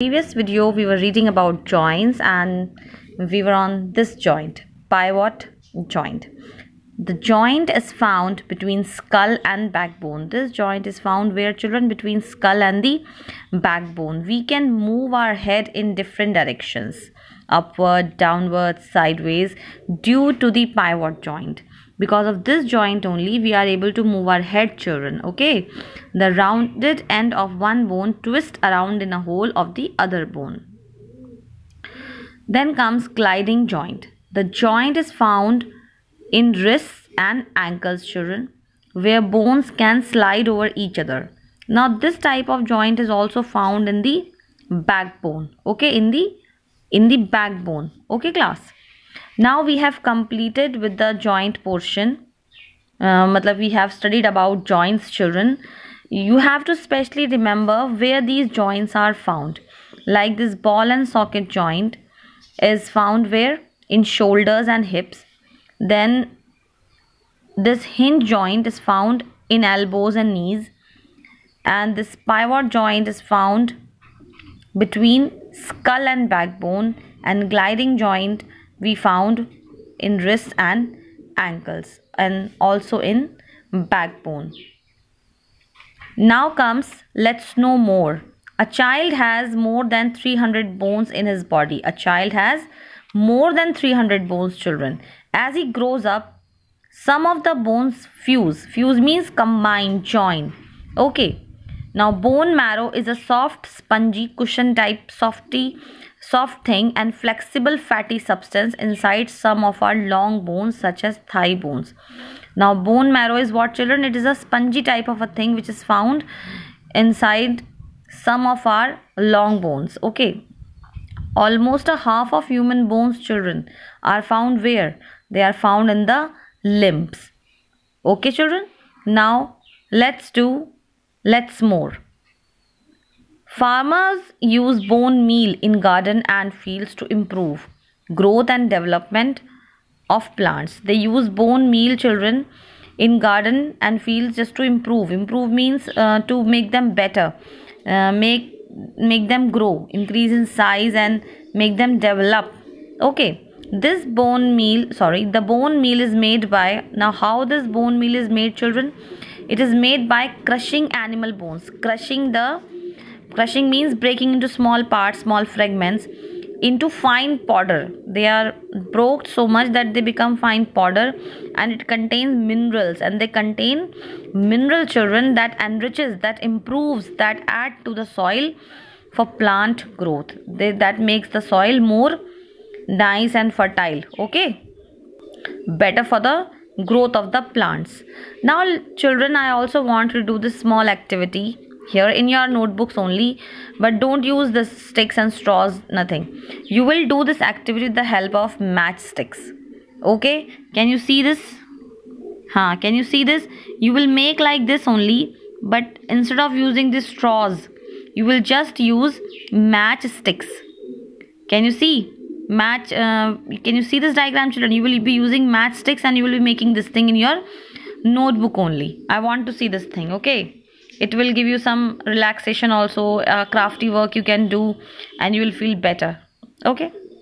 Previous video we were reading about joints and we were on this joint, pivot joint. The joint is found between skull and backbone. This joint is found where children between skull and the backbone. We can move our head in different directions, upward, downward, sideways, due to the pivot joint. Because of this joint only we are able to move our head, children. Okay, the rounded end of one bone twists around in a hole of the other bone. Then comes gliding joint. The joint is found in wrists and ankles, children, where bones can slide over each other. Now this type of joint is also found in the backbone. Okay, in the backbone. Okay class. Now we have completed with the joint portion. We have studied about joints, children. You have to specially remember where these joints are found. Like this ball and socket joint is found where? In shoulders and hips. Then this hinge joint is found in elbows and knees. And this pivot joint is found between skull and backbone. And gliding joint we found in wrists and ankles and also in backbone. Now comes, let's know more. A child has more than 300 bones in his body. A child has more than 300 bones, children. As he grows up, some of the bones fuse. Fuse means combine, join. Okay. Now bone marrow is a soft, spongy, cushion type soft thing and flexible fatty substance inside some of our long bones such as thigh bones. Now bone marrow is what, children? It is a spongy type of a thing which is found inside some of our long bones. Okay. Almost a half of human bones, children, are found where? They are found in the limbs. Okay children. Now let's more. Farmers use bone meal in garden and fields to improve growth and development of plants. They use bone meal, children, in garden and fields just to improve. Improve means to make them better, make them grow, increase in size and make them develop. Okay. This bone meal, the bone meal is made by, now how this bone meal is made, children? It is made by crushing animal bones. Crushing means breaking into small parts, small fragments into fine powder. They are broke so much that they become fine powder and it contains minerals, and they contain mineral, children, that enriches, that improves, that add to the soil for plant growth. That makes the soil more nice and fertile. Okay, better for the growth of the plants. Now children, I also want to do this small activity here in your notebooks only, but don't use the sticks and straws, nothing. You will do this activity with the help of matchsticks. Okay, can you see this? Can you see this? You will make like this only, but instead of using these straws, you will just use matchsticks. Can you see? Can you see this diagram, children? You will be using matchsticks and you will be making this thing in your notebook only. I want to see this thing. Okay, it will give you some relaxation also, crafty work you can do and you will feel better. Okay.